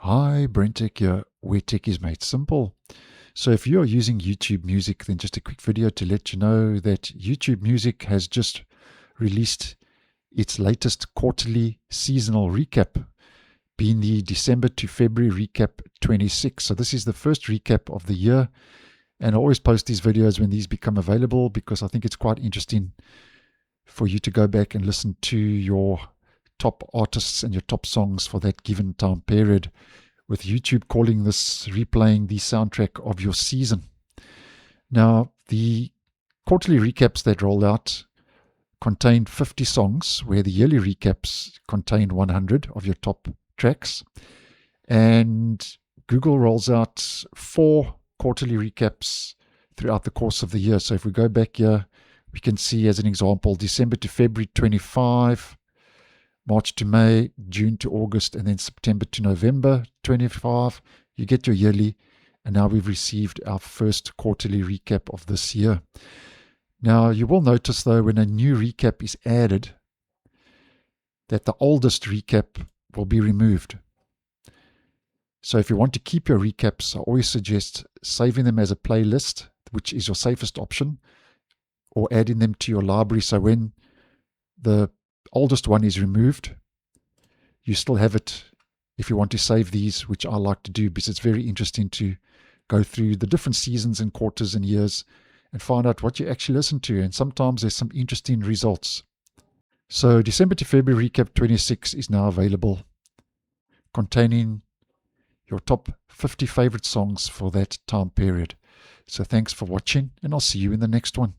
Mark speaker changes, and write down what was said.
Speaker 1: Hi, BrenTech here, where tech is made simple. So if you are using YouTube Music, then just a quick video to let you know that YouTube Music has just released its latest quarterly seasonal recap, being the December to February recap 26. So this is the first recap of the year, and I always post these videos when these become available because I think it's quite interesting for you to go back and listen to your top artists and your top songs for that given time period, with YouTube calling this replaying the soundtrack of your season. Now, the quarterly recaps that rolled out contained 50 songs, where the yearly recaps contained 100 of your top tracks. And Google rolls out 4 quarterly recaps throughout the course of the year. So if we go back here, we can see, as an example, December to February 25, March to May, June to August, and then September to November 25. You get your yearly, and now we've received our first quarterly recap of this year. Now, you will notice, though, when a new recap is added, that the oldest recap will be removed. So if you want to keep your recaps, I always suggest saving them as a playlist, which is your safest option, or adding them to your library. So when the oldest one is removed, you still have it if you want to save these, which I like to do because it's very interesting to go through the different seasons and quarters and years and find out what you actually listen to. And sometimes there's some interesting results. So December to February recap 26 is now available, containing your top 50 favorite songs for that time period. So thanks for watching, and I'll see you in the next one.